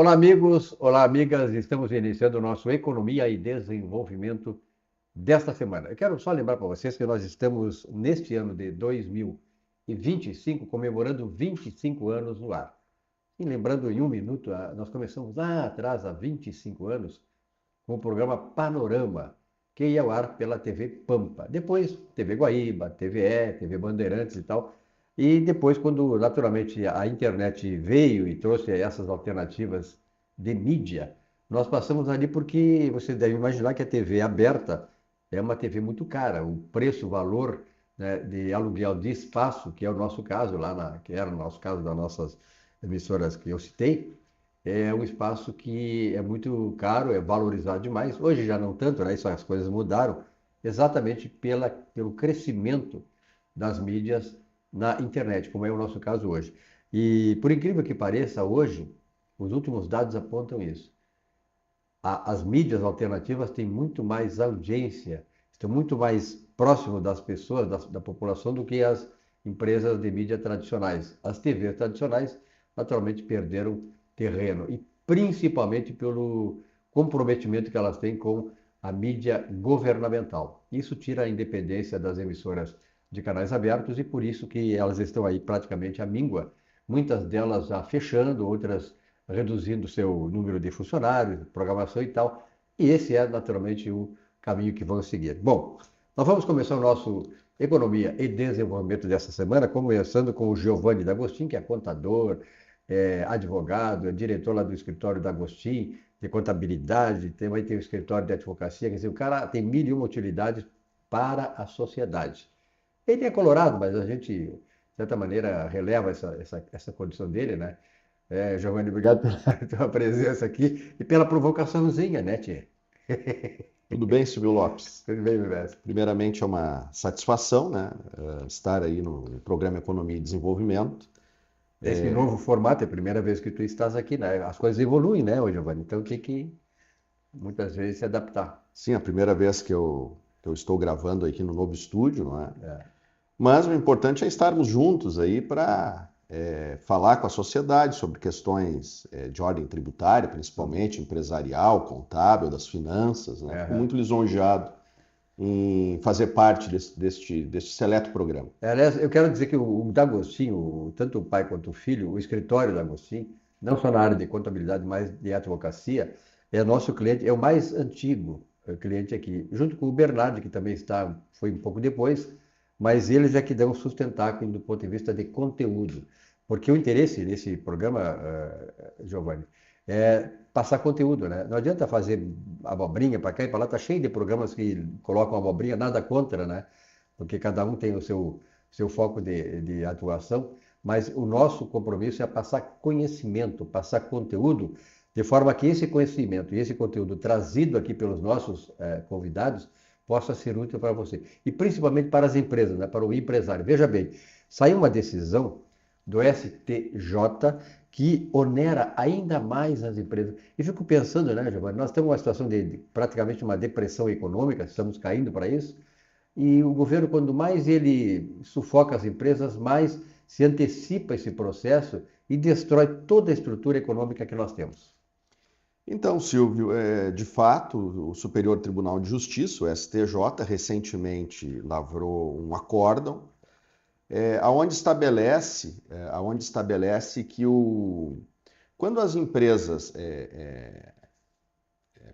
Olá, amigos, olá, amigas. Estamos iniciando o nosso Economia e Desenvolvimento desta semana. Eu quero só lembrar para vocês que nós estamos, neste ano de 2025, comemorando 25 anos no ar. E lembrando em um minuto, nós começamos lá atrás, há 25 anos, com o programa Panorama, que ia ao ar pela TV Pampa. Depois, TV Guaíba, TVE, TV Bandeirantes e tal. E depois, quando naturalmente a internet veio e trouxe essas alternativas de mídia, nós passamos ali porque você deve imaginar que a TV aberta é uma TV muito cara. O preço, o valor, né, de aluguel de espaço, que é o nosso caso lá, que era o nosso caso das nossas emissoras que eu citei, é um espaço que é muito caro, é valorizado demais. Hoje já não tanto, né? Isso, as coisas mudaram exatamente pelo crescimento das mídias na internet, como é o nosso caso hoje. E por incrível que pareça, hoje, os últimos dados apontam isso. As mídias alternativas têm muito mais audiência, estão muito mais próximo das pessoas, da população, do que as empresas de mídia tradicionais. As TVs tradicionais, naturalmente, perderam terreno, e principalmente pelo comprometimento que elas têm com a mídia governamental. Isso tira a independência das emissoras de canais abertos e por isso que elas estão aí praticamente à míngua, muitas delas já fechando, outras reduzindo seu número de funcionários, programação e tal. E esse é naturalmente o caminho que vamos seguir. Bom, nós vamos começar o nosso Economia e Desenvolvimento dessa semana, começando com o Giovanni D'Agostin, que é contador, advogado, é diretor lá do escritório D'Agostin, de contabilidade, também tem o escritório de advocacia, quer dizer, o cara tem mil e uma utilidades para a sociedade. Ele é colorado, mas a gente, de certa maneira, releva essa condição dele, né? Giovanni, obrigado pela tua presença aqui e pela provocaçãozinha, né, Tchê? Tudo bem, Silvio Lopes? Tudo bem, meu mestre? Primeiramente, é uma satisfação, né, estar aí no programa Economia e Desenvolvimento. Esse novo formato é a primeira vez que tu estás aqui, né? As coisas evoluem, né, ô Giovanni? Então tem que, muitas vezes, se adaptar. Sim, a primeira vez que eu estou gravando aqui no novo estúdio, não é? É. Mas o importante é estarmos juntos aí para falar com a sociedade sobre questões de ordem tributária, principalmente empresarial, contábil, das finanças, né? Fico muito lisonjeado em fazer parte deste seleto programa. Aliás, eu quero dizer que o D'Agostin, tanto o pai quanto o filho, o escritório D'Agostin, não só na área de contabilidade, mas de advocacia, é nosso cliente, é o mais antigo cliente aqui, junto com o Bernardo, que também foi um pouco depois, mas eles é que dão sustentáculo do ponto de vista de conteúdo. Porque o interesse desse programa, Giovanni, é passar conteúdo, né? Não adianta fazer abobrinha para cá e para lá, tá cheio de programas que colocam abobrinha, nada contra, né? Porque cada um tem o seu foco de atuação, mas o nosso compromisso é passar conhecimento, passar conteúdo, de forma que esse conhecimento e esse conteúdo trazido aqui pelos nossos convidados possa ser útil para você. E principalmente para as empresas, né? Para o empresário. Veja bem, saiu uma decisão do STJ que onera ainda mais as empresas. E fico pensando, né, Giovanni, nós temos uma situação de praticamente uma depressão econômica, estamos caindo para isso, e o governo, quando mais ele sufoca as empresas, mais se antecipa esse processo e destrói toda a estrutura econômica que nós temos. Então, Silvio, de fato, o Superior Tribunal de Justiça, o STJ, recentemente lavrou um acórdão aonde estabelece que quando as empresas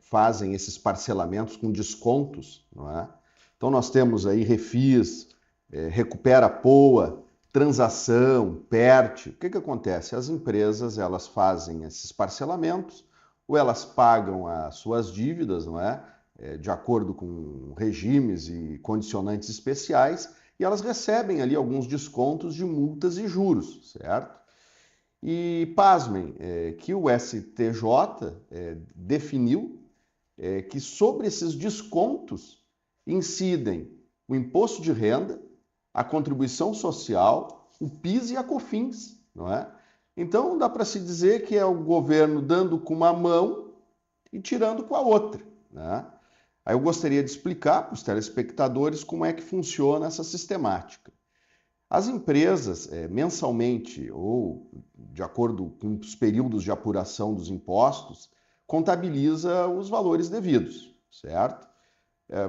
fazem esses parcelamentos com descontos, não é? Então nós temos aí Refis, Recupera Poa, Transação, PERT. O que acontece? As empresas elas fazem esses parcelamentos ou elas pagam as suas dívidas, não é? De acordo com regimes e condicionantes especiais, e elas recebem ali alguns descontos de multas e juros, certo? E pasmem, que o STJ definiu que sobre esses descontos incidem o imposto de renda, a contribuição social, o PIS e a COFINS, não é? Então dá para se dizer que é o governo dando com uma mão e tirando com a outra, né? Aí eu gostaria de explicar para os telespectadores como é que funciona essa sistemática. As empresas, mensalmente ou de acordo com os períodos de apuração dos impostos, contabiliza os valores devidos, certo?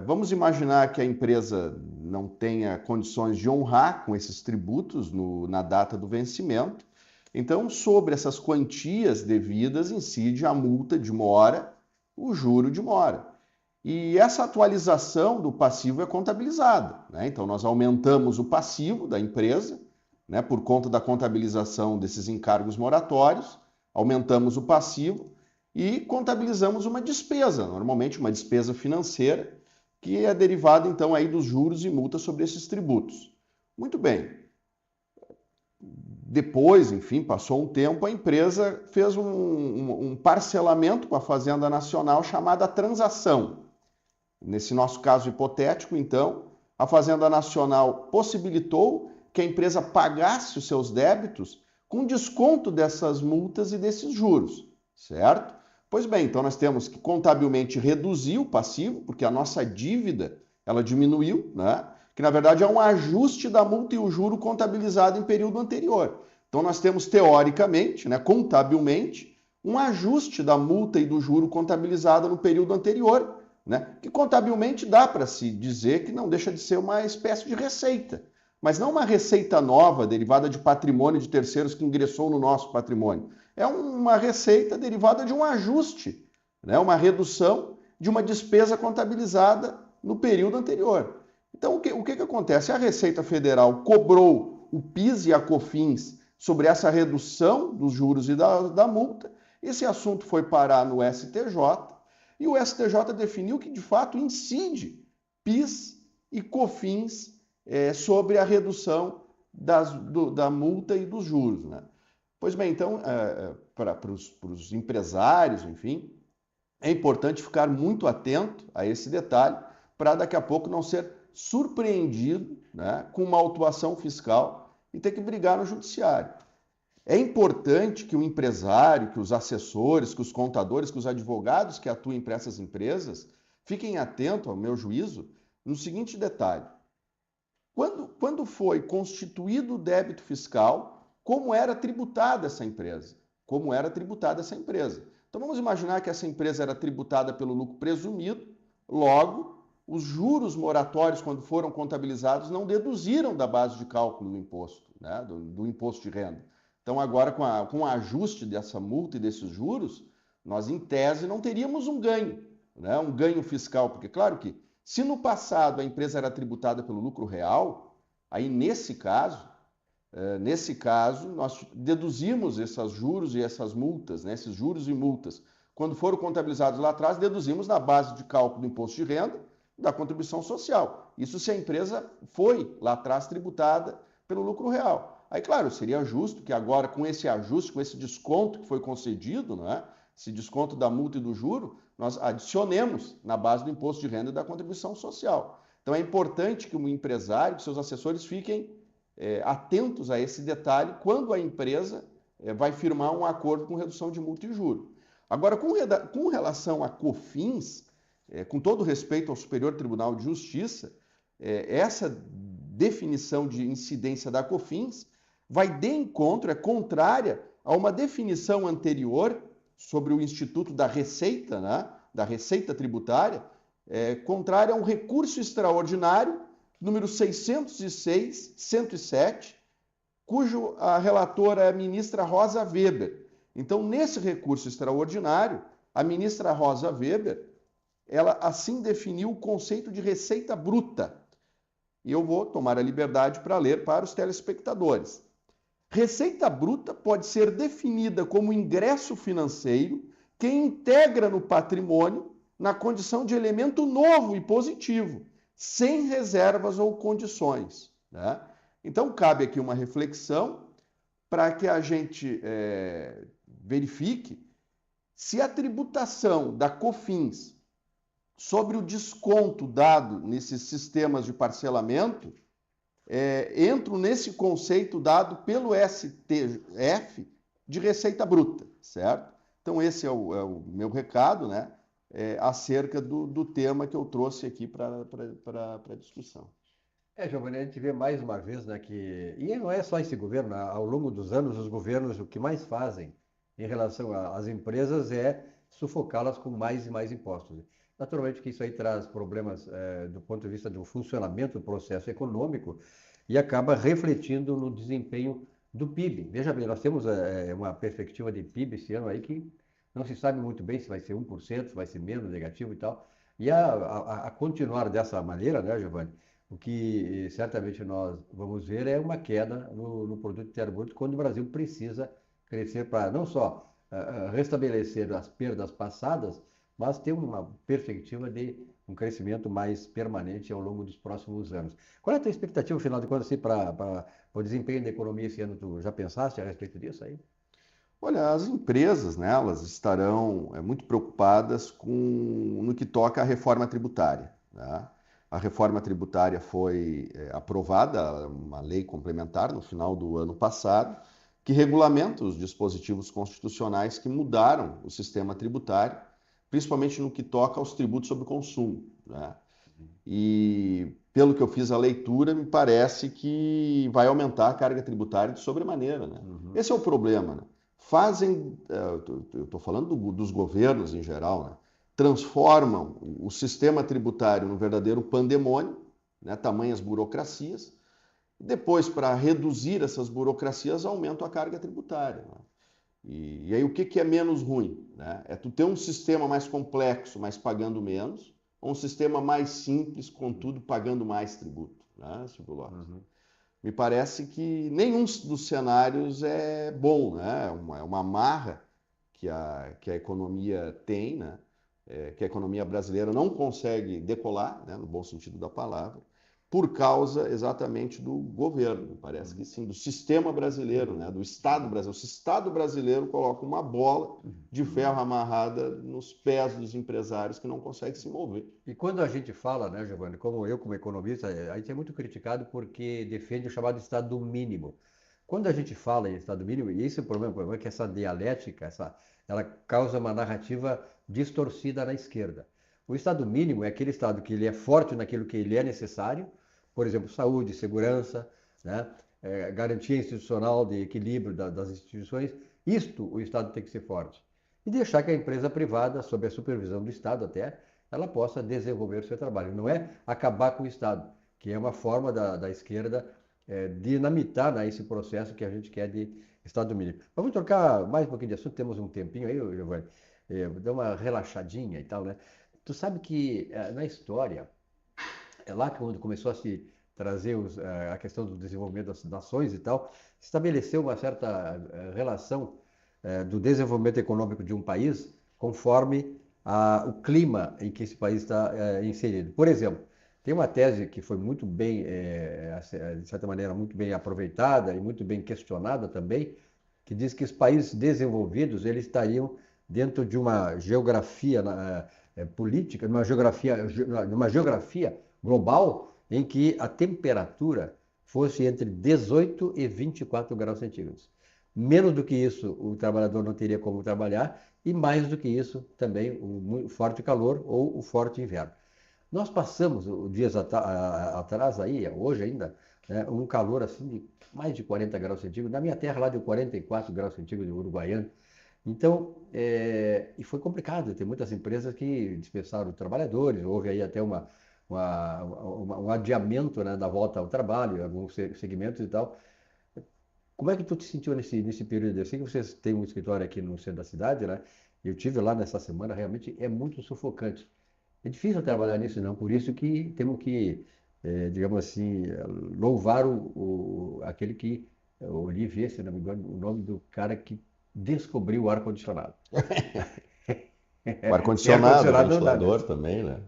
Vamos imaginar que a empresa não tenha condições de honrar com esses tributos na data do vencimento. Então, sobre essas quantias devidas, incide a multa de mora, o juro de mora. E essa atualização do passivo é contabilizada, né? Então, nós aumentamos o passivo da empresa, né, por conta da contabilização desses encargos moratórios, aumentamos o passivo e contabilizamos uma despesa, normalmente uma despesa financeira, que é derivada, então, aí dos juros e multas sobre esses tributos. Muito bem. Depois, enfim, passou um tempo, a empresa fez um parcelamento com a Fazenda Nacional chamada transação. Nesse nosso caso hipotético, então, a Fazenda Nacional possibilitou que a empresa pagasse os seus débitos com desconto dessas multas e desses juros, certo? Pois bem, então nós temos que contabilmente reduzir o passivo, porque a nossa dívida ela diminuiu, né? Que na verdade é um ajuste da multa e o juro contabilizado em período anterior. Então nós temos teoricamente, né, contabilmente, um ajuste da multa e do juro contabilizado no período anterior, né, que contabilmente dá para se dizer que não deixa de ser uma espécie de receita, mas não uma receita nova derivada de patrimônio de terceiros que ingressou no nosso patrimônio. É uma receita derivada de um ajuste, né, uma redução de uma despesa contabilizada no período anterior. Então, o que acontece? A Receita Federal cobrou o PIS e a COFINS sobre essa redução dos juros e da multa. Esse assunto foi parar no STJ e o STJ definiu que, de fato, incide PIS e COFINS sobre a redução da multa e dos juros, né? Pois bem, então, para os empresários, enfim, é importante ficar muito atento a esse detalhe para daqui a pouco não ser surpreendido, né, com uma autuação fiscal e ter que brigar no judiciário. É importante que o empresário, que os assessores, que os contadores, que os advogados que atuem para essas empresas fiquem atentos, ao meu juízo, no seguinte detalhe. Quando foi constituído o débito fiscal, como era tributada essa empresa? Como era tributada essa empresa? Então vamos imaginar que essa empresa era tributada pelo lucro presumido, logo, os juros moratórios, quando foram contabilizados, não deduziram da base de cálculo do imposto, né, do imposto de renda. Então agora, com o ajuste dessa multa e desses juros, nós, em tese, não teríamos um ganho, né, um ganho fiscal, porque, claro que, se no passado a empresa era tributada pelo lucro real, aí nesse caso, nós deduzimos esses juros e essas multas, né, esses juros e multas, quando foram contabilizados lá atrás, deduzimos na base de cálculo do imposto de renda da contribuição social. Isso se a empresa foi lá atrás tributada pelo lucro real. Aí, claro, seria justo que agora, com esse ajuste, com esse desconto que foi concedido, né, esse desconto da multa e do juro, nós adicionemos na base do imposto de renda e da contribuição social. Então é importante que o empresário, que seus assessores fiquem atentos a esse detalhe quando a empresa vai firmar um acordo com redução de multa e juro. Agora, com relação a COFINS, com todo respeito ao Superior Tribunal de Justiça, essa definição de incidência da COFINS vai de encontro, é contrária a uma definição anterior sobre o Instituto da Receita, né, da Receita Tributária, contrária a um recurso extraordinário, número 606-107, cujo a relatora é a ministra Rosa Weber. Então, nesse recurso extraordinário, a ministra Rosa Weber, ela assim definiu o conceito de receita bruta. E eu vou tomar a liberdade para ler para os telespectadores. Receita bruta pode ser definida como ingresso financeiro que integra no patrimônio na condição de elemento novo e positivo, sem reservas ou condições, né? Então, cabe aqui uma reflexão para que a gente verifique se a tributação da COFINS sobre o desconto dado nesses sistemas de parcelamento entram nesse conceito dado pelo STF de receita bruta, certo? Então esse é o meu recado, né, acerca do tema que eu trouxe aqui para a discussão. Giovanni, a gente vê mais uma vez, né, que, e não é só esse governo, né, ao longo dos anos, os governos, o que mais fazem em relação às empresas é sufocá-las com mais e mais impostos. Naturalmente que isso aí traz problemas, do ponto de vista do funcionamento do processo econômico e acaba refletindo no desempenho do PIB. Veja bem, nós temos uma perspectiva de PIB esse ano aí que não se sabe muito bem se vai ser 1%, se vai ser menos negativo e tal. E a continuar dessa maneira, né, Giovanni? O que certamente nós vamos ver é uma queda no produto interno bruto, quando o Brasil precisa crescer para não só restabelecer as perdas passadas, mas ter uma perspectiva de um crescimento mais permanente ao longo dos próximos anos. Qual é a tua expectativa, afinal de contas, assim, para o desempenho da economia esse ano? Tu já pensaste a respeito disso aí? Olha, as empresas, né, elas estarão muito preocupadas no que toca à reforma tributária, né? A reforma tributária foi aprovada, uma lei complementar, no final do ano passado, que regulamenta os dispositivos constitucionais que mudaram o sistema tributário, principalmente no que toca aos tributos sobre consumo, né? E pelo que eu fiz a leitura, me parece que vai aumentar a carga tributária de sobremaneira, né? Uhum. Esse é o problema, né? Fazem, eu estou falando dos governos em geral, né? Transformam o sistema tributário num verdadeiro pandemônio, né? Tamanhas burocracias. Depois, para reduzir essas burocracias, aumentam a carga tributária, né? E aí o que é menos ruim, né? É tu ter um sistema mais complexo, mas pagando menos, ou um sistema mais simples, contudo, pagando mais tributo, né, Silvio Lopes? Uhum. Me parece que nenhum dos cenários é bom, né? É uma amarra que a economia tem, né? Que a economia brasileira não consegue decolar, né? No bom sentido da palavra, por causa exatamente do governo, parece que sim, do sistema brasileiro, né? Do Estado brasileiro. O Estado brasileiro coloca uma bola de ferro amarrada nos pés dos empresários que não conseguem se mover. E quando a gente fala, né, Giovanni, como eu, como economista, a gente é muito criticado porque defende o chamado Estado mínimo. Quando a gente fala em Estado mínimo, e esse é o problema é que essa dialética, ela causa uma narrativa distorcida na esquerda. O Estado mínimo é aquele Estado que ele é forte naquilo que ele é necessário, por exemplo, saúde, segurança, né, garantia institucional de equilíbrio das instituições. Isto o Estado tem que ser forte. E deixar que a empresa privada, sob a supervisão do Estado até, ela possa desenvolver o seu trabalho. Não é acabar com o Estado, que é uma forma da esquerda dinamitar, né, esse processo que a gente quer de Estado mínimo. Vamos trocar mais um pouquinho de assunto, temos um tempinho aí, Giovanni. Dar uma relaxadinha e tal, né? Tu sabe que na história, é lá que quando começou a se trazer a questão do desenvolvimento das nações e tal, se estabeleceu uma certa relação do desenvolvimento econômico de um país conforme o clima em que esse país está inserido. Por exemplo, tem uma tese que foi muito bem, de certa maneira, muito bem aproveitada e muito bem questionada também, que diz que os países desenvolvidos eles estariam dentro de uma geografia política, numa geografia global em que a temperatura fosse entre 18 e 24 graus centígrados. Menos do que isso, o trabalhador não teria como trabalhar, e mais do que isso, também o forte calor ou o forte inverno. Nós passamos dias atrás, aí, hoje ainda, né, um calor assim de mais de 40 graus centígrados. Na minha terra, lá de 44 graus centígrados, Uruguaiana. Então, e foi complicado. Tem muitas empresas que dispensaram trabalhadores. Houve aí até um adiamento, né, da volta ao trabalho, em alguns segmentos e tal. Como é que tu te sentiu nesse período? Eu sei que vocês têm um escritório aqui no centro da cidade, né? Eu tive lá nessa semana, realmente é muito sufocante. É difícil trabalhar nisso, não. Por isso que temos que, digamos assim, louvar aquele que, o Olivier, se não me engano, o nome do cara que descobriu o ar-condicionado. O Sem ar-condicionado, o ar-condicionado não dá, né? ventilador também, né?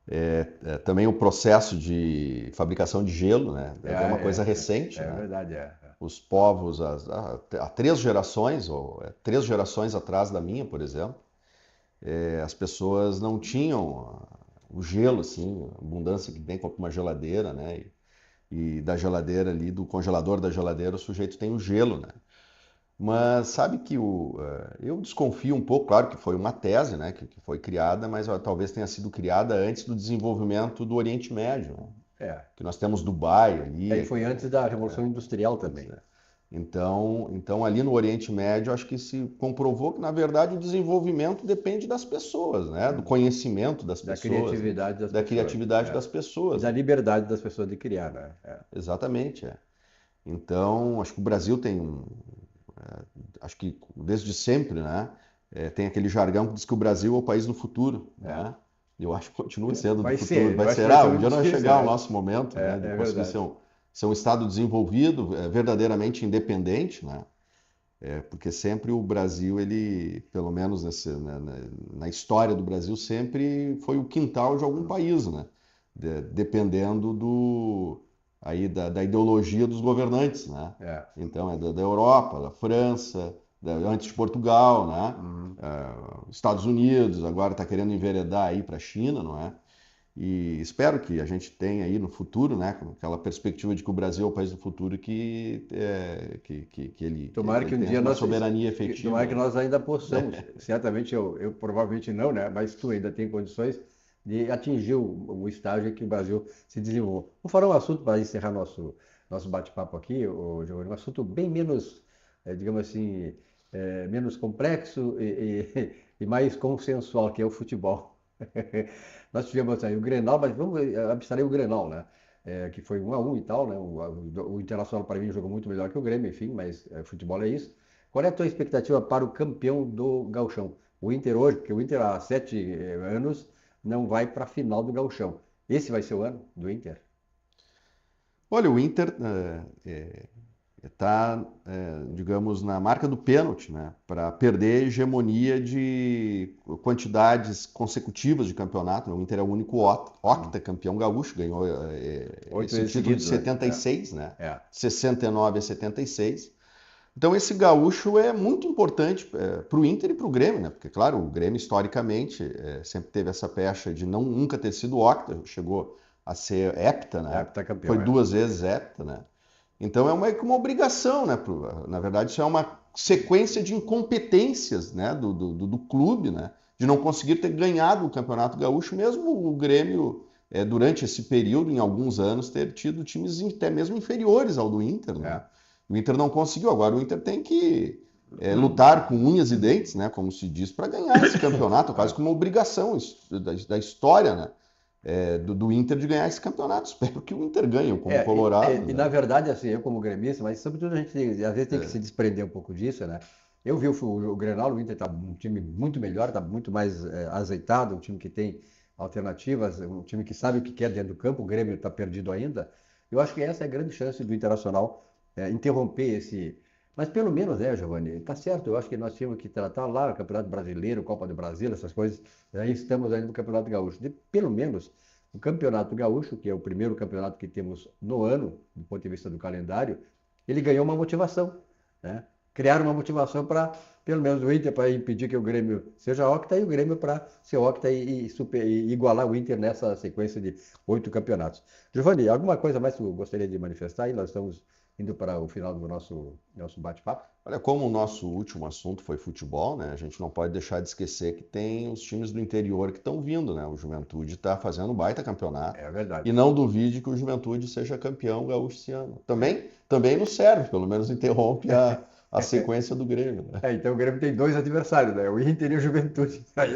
É, Também o processo de fabricação de gelo, né? É uma coisa recente, é né? verdade, é. Os povos, há 3 gerações, ou 3 gerações atrás da minha, por exemplo, as pessoas não tinham o gelo, assim, a abundância que tem com uma geladeira, né? E da geladeira ali, do congelador da geladeira, o sujeito tem o gelo, né? Mas sabe que eu desconfio um pouco, claro que foi uma tese, né, que foi criada, mas talvez tenha sido criada antes do desenvolvimento do Oriente Médio, né? Que nós temos Dubai ali. E foi antes da Revolução Industrial também. Então, ali no Oriente Médio, acho que se comprovou que, na verdade, o desenvolvimento depende das pessoas, né? Do conhecimento das pessoas. Da criatividade das pessoas. E da liberdade das pessoas de criar, né? Exatamente, Então, acho que o Brasil tem acho que desde sempre, né? Tem aquele jargão que diz que o Brasil é o país do futuro, né? Eu acho que continua sendo do futuro. Vai ser, um dia nós chegar ao nosso momento, né? De conseguir ser um Estado desenvolvido, verdadeiramente independente, né? Porque sempre o Brasil, ele, pelo menos na história do Brasil, sempre foi o quintal de algum país, né? Dependendo da ideologia dos governantes, né? Então, da Europa, da França, antes de Portugal, né? Estados Unidos, agora está querendo enveredar aí para a China, não é? E espero que a gente tenha aí no futuro, né, aquela perspectiva de que o Brasil é o país do futuro que ele tomara que um dia uma soberania efetiva. Tomara que nós ainda possamos. Certamente eu provavelmente não, né? Mas tu ainda tem condições de atingir o estágio em que o Brasil se desenvolve. Vou falar um assunto para encerrar nosso bate-papo aqui, Giovanni, um assunto bem menos, digamos assim, menos complexo e mais consensual, que é o futebol. Nós tivemos aí o Grenal, mas vamos abstrair o Grenal, né? Que foi 1-1 e tal, né? O Internacional, para mim, jogou muito melhor que o Grêmio, enfim, mas futebol é isso. Qual é a tua expectativa para o campeão do Gauchão? O Inter hoje, porque o Inter há 7 anos não vai para a final do Gauchão. Esse vai ser o ano do Inter? Olha, o Inter está, digamos, na marca do pênalti, né? Para perder a hegemonia de quantidades consecutivas de campeonato. O Inter é o único octacampeão gaúcho, ganhou esse título de 76, né? 69 a 76. Então esse gaúcho é muito importante para o Inter e para o Grêmio, né? Porque, claro, o Grêmio historicamente sempre teve essa pecha de nunca ter sido octa, chegou a ser hepta, né? Heptacampeão, foi 2 vezes hepta, né? Então é uma obrigação, né? Na verdade, isso é uma sequência de incompetências, né? do clube, né? De não conseguir ter ganhado o Campeonato Gaúcho, mesmo o Grêmio, durante esse período, em alguns anos, ter tido times até mesmo inferiores ao do Inter, né? O Inter não conseguiu, agora o Inter tem que lutar com unhas e dentes, né? Como se diz, para ganhar esse campeonato, quase como uma obrigação da história, né? Do Inter de ganhar esse campeonato. Espero que o Inter ganhe, como Colorado. E na verdade, assim, eu como gremista, mas sobretudo a gente às vezes tem que se desprender um pouco disso, né? Eu vi o Grenal, o Inter está um time muito melhor, está muito mais azeitado, um time que tem alternativas, um time que sabe o que quer dentro do campo, o Grêmio está perdido ainda. Eu acho que essa é a grande chance do Internacional interromper esse... Mas pelo menos, Giovanni, tá certo, eu acho que nós tínhamos que tratar lá o Campeonato Brasileiro, Copa do Brasil, essas coisas, aí estamos ainda no Campeonato Gaúcho. Pelo menos o Campeonato Gaúcho, que é o primeiro campeonato que temos no ano, do ponto de vista do calendário, ele ganhou uma motivação, né? Criaram uma motivação para, pelo menos o Inter, para impedir que o Grêmio seja octa e o Grêmio para ser octa e igualar o Inter nessa sequência de 8 campeonatos. Giovanni, alguma coisa mais que você gostaria de manifestar aí? Nós estamos indo para o final do nosso bate-papo. Olha, como o nosso último assunto foi futebol, né? A gente não pode deixar de esquecer que tem os times do interior que estão vindo, né? O Juventude está fazendo um baita campeonato. É verdade. E não duvide que o Juventude seja campeão gaúcho esse ano. Também nos serve, pelo menos interrompe a sequência do Grêmio, né? Então o Grêmio tem 2 adversários, né? O Inter e o Juventude. É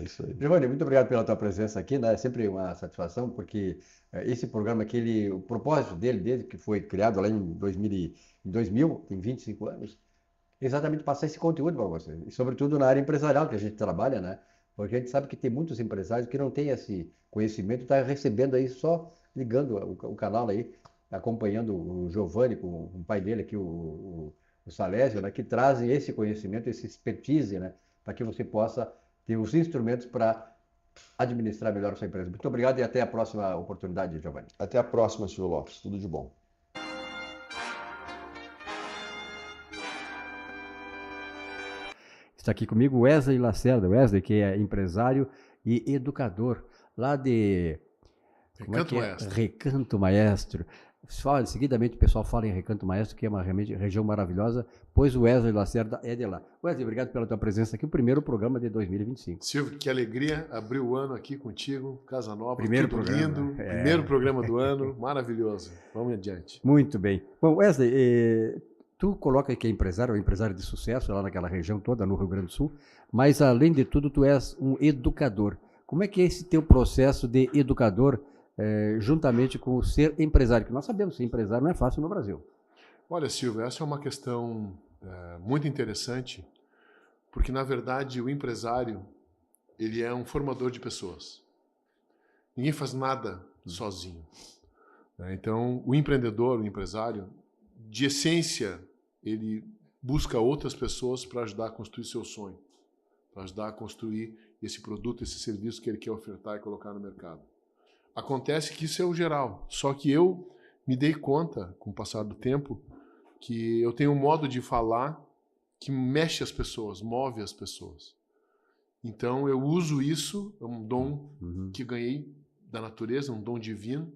isso aí. Giovanni, muito obrigado pela tua presença aqui, né? É sempre uma satisfação, porque esse programa aqui, o propósito dele, desde que foi criado lá em 2000, tem 25 anos, é exatamente passar esse conteúdo para você. E sobretudo na área empresarial que a gente trabalha, né? Porque a gente sabe que tem muitos empresários que não têm esse conhecimento, está recebendo aí só ligando o canal aí, acompanhando o Giovanni com o pai dele aqui, o Salésio, né, que trazem esse conhecimento, esse expertise, né, para que você possa ter os instrumentos para administrar melhor a sua empresa. Muito obrigado e até a próxima oportunidade, Giovanni. Até a próxima, Silvio Lopes. Tudo de bom. Está aqui comigo Wesley Lacerda. Wesley, que é empresário e educador lá de... Recanto Maestro. Recanto Maestro. Seguidamente o pessoal fala em Recanto Maestro, que é uma região maravilhosa, pois o Wesley Lacerda é de lá. Wesley, obrigado pela tua presença aqui, o primeiro programa de 2025. Silvio, que alegria abrir o ano aqui contigo, Casa Nova, primeiro tudo programa, lindo, primeiro programa do ano, maravilhoso. Vamos adiante. Muito bem. Bom, Wesley, tu coloca que é empresário, empresário de sucesso lá naquela região toda, no Rio Grande do Sul, mas além de tudo, tu és um educador. Como é que é esse teu processo de educador, juntamente com o ser empresário? Que nós sabemos que ser empresário não é fácil no Brasil. Olha, Silvio, essa é uma questão muito interessante, porque, na verdade, o empresário, ele é um formador de pessoas. Ninguém faz nada sozinho. Então, o empreendedor, o empresário, de essência, ele busca outras pessoas para ajudar a construir seu sonho, para ajudar a construir esse produto, esse serviço que ele quer ofertar e colocar no mercado. Acontece que isso é o geral, só que eu me dei conta, com o passar do tempo, que eu tenho um modo de falar que mexe as pessoas, move as pessoas. Então eu uso isso, é um dom que ganhei da natureza, um dom divino,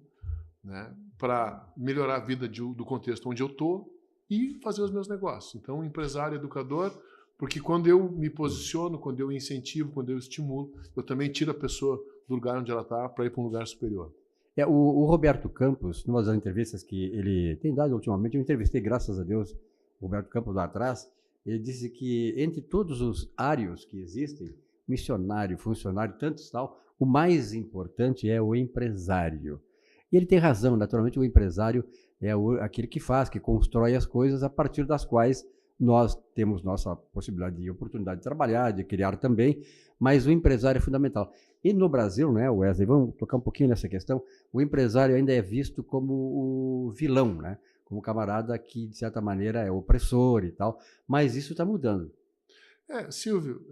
né, para melhorar a vida do contexto onde eu estou e fazer os meus negócios. Então, empresário, educador, porque quando eu me posiciono, quando eu incentivo, quando eu estimulo, eu também tiro a pessoa do lugar onde ela está para ir para um lugar superior. O Roberto Campos, numa das entrevistas que ele tem dado ultimamente, eu entrevistei, graças a Deus, o Roberto Campos lá atrás, ele disse que entre todos os áreos que existem, missionário, funcionário, tantos tal, o mais importante é o empresário. E ele tem razão, naturalmente o empresário é aquele que faz, que constrói as coisas a partir das quais nós temos nossa possibilidade e oportunidade de trabalhar, de criar também, mas o empresário é fundamental. E no Brasil, né, Wesley, vamos tocar um pouquinho nessa questão, o empresário ainda é visto como o vilão, né? Como um camarada que, de certa maneira, é opressor e tal, mas isso está mudando. Silvio,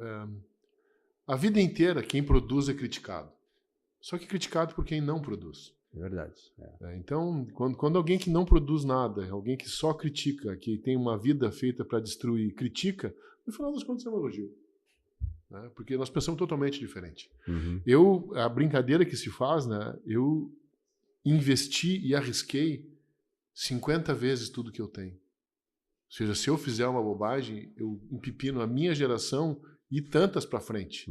a vida inteira quem produz é criticado, só que criticado por quem não produz. É verdade. Então, quando alguém que não produz nada, alguém que só critica, que tem uma vida feita para destruir, critica, no final das contas é um elogio. Né? Porque nós pensamos totalmente diferente. A brincadeira que se faz, né, eu investi e arrisquei 50 vezes tudo que eu tenho. Ou seja, se eu fizer uma bobagem, eu empipino a minha geração e tantas para frente.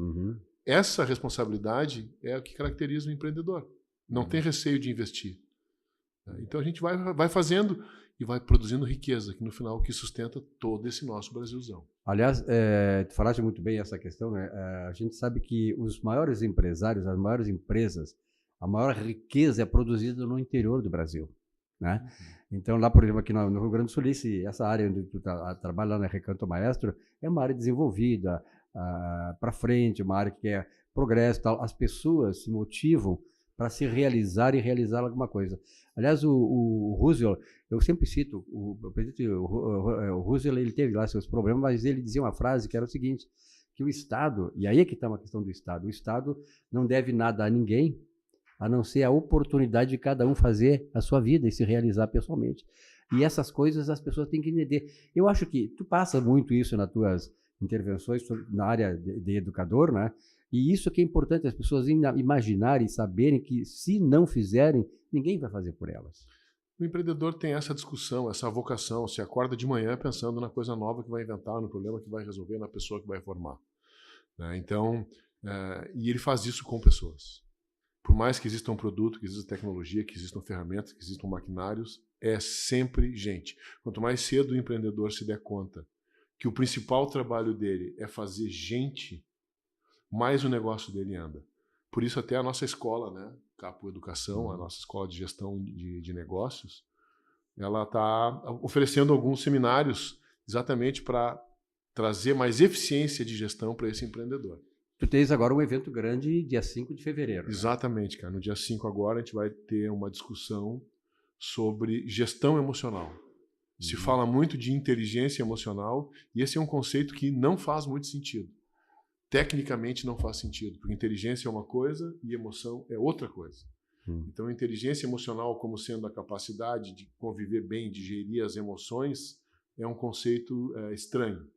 Essa responsabilidade é o que caracteriza o empreendedor. Não tem receio de investir. Então a gente vai fazendo e vai produzindo riqueza, que no final é o que sustenta todo esse nosso Brasilzão. Aliás, tu falaste muito bem essa questão, né? A gente sabe que os maiores empresários, as maiores empresas, a maior riqueza é produzida no interior do Brasil, né? Então lá, por exemplo, aqui no Rio Grande do Sul, essa área onde tu trabalha lá na Recanto Maestro, é uma área desenvolvida, para frente, uma área que é progresso e tal. As pessoas se motivam para se realizar e realizar alguma coisa. Aliás, o Roosevelt, eu sempre cito, o Roosevelt, ele teve lá seus problemas, mas ele dizia uma frase que era o seguinte, que o Estado, e aí é que está uma questão do Estado, o Estado não deve nada a ninguém, a não ser a oportunidade de cada um fazer a sua vida e se realizar pessoalmente. E essas coisas as pessoas têm que entender. Eu acho que tu passa muito isso nas tuas intervenções na área de educador, né? E isso que é importante, as pessoas imaginarem e saberem que se não fizerem, ninguém vai fazer por elas. O empreendedor tem essa discussão, essa vocação, se acorda de manhã pensando na coisa nova que vai inventar, no problema que vai resolver, na pessoa que vai formar. Então, e ele faz isso com pessoas. Por mais que exista um produto, que exista tecnologia, que existam ferramentas, que existam maquinários, é sempre gente. Quanto mais cedo o empreendedor se der conta que o principal trabalho dele é fazer gente, mais o negócio dele anda. Por isso até a nossa escola, né, Capo Educação, a nossa escola de gestão de negócios, ela está oferecendo alguns seminários exatamente para trazer mais eficiência de gestão para esse empreendedor. Tu tens agora um evento grande dia 5 de fevereiro. Exatamente, cara. No dia 5 agora a gente vai ter uma discussão sobre gestão emocional. Se fala muito de inteligência emocional e esse é um conceito que não faz muito sentido. Tecnicamente não faz sentido, porque inteligência é uma coisa e emoção é outra coisa. Então, inteligência emocional como sendo a capacidade de conviver bem, de gerir as emoções, é um conceito estranho.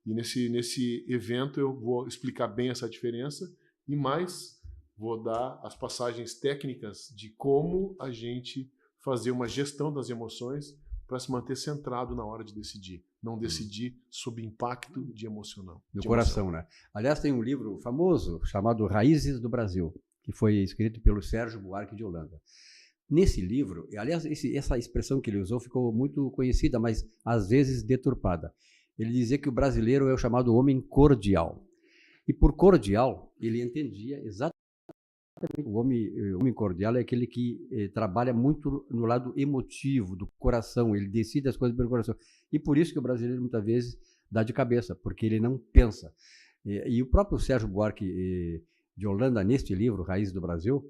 E nesse evento eu vou explicar bem essa diferença e mais vou dar as passagens técnicas de como a gente fazer uma gestão das emoções para se manter centrado na hora de decidir. Não decidir sob impacto de emocional. Do coração, né? Aliás, tem um livro famoso chamado Raízes do Brasil, que foi escrito pelo Sérgio Buarque de Holanda. Nesse livro, aliás, essa expressão que ele usou ficou muito conhecida, mas às vezes deturpada. Ele dizia que o brasileiro é o chamado homem cordial. E por cordial, ele entendia exatamente o homem cordial é aquele que trabalha muito no lado emotivo, do coração, ele decide as coisas pelo coração. E por isso que o brasileiro muitas vezes dá de cabeça, porque ele não pensa. E o próprio Sérgio Buarque de Holanda, neste livro, Raízes do Brasil,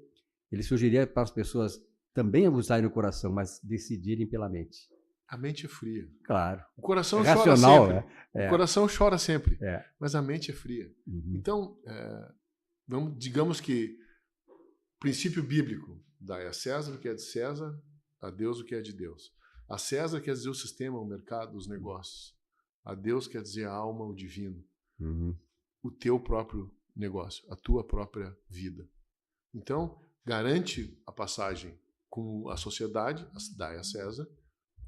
ele sugeria para as pessoas também usarem o coração, mas decidirem pela mente. A mente é fria. Claro. O coração racional, chora sempre. Né? O coração chora sempre, É. mas a mente é fria. Uhum. Então, digamos que o princípio bíblico dá a César o que é de César, a Deus o que é de Deus. A César quer dizer o sistema, o mercado, os negócios. A Deus quer dizer a alma, o divino. Uhum. O teu próprio negócio, a tua própria vida. Então, garante a passagem com a sociedade, dá a César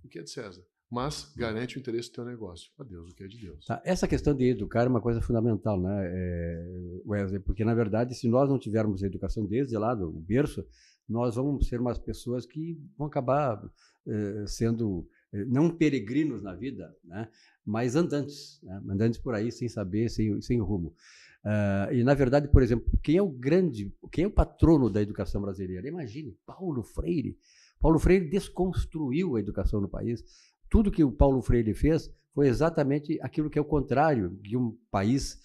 o que é de César, mas garante o interesse do teu negócio, a Deus o que é de Deus. Tá. Essa questão de educar é uma coisa fundamental, né, Wesley? Porque, na verdade, se nós não tivermos a educação desde lá do berço, nós vamos ser umas pessoas que vão acabar sendo, não peregrinos na vida, né, mas andantes, né, andantes por aí sem saber, sem rumo. E, na verdade, por exemplo, quem é o patrono da educação brasileira? Imagine, Paulo Freire. Paulo Freire desconstruiu a educação no país. Tudo que o Paulo Freire fez foi exatamente aquilo que é o contrário de um país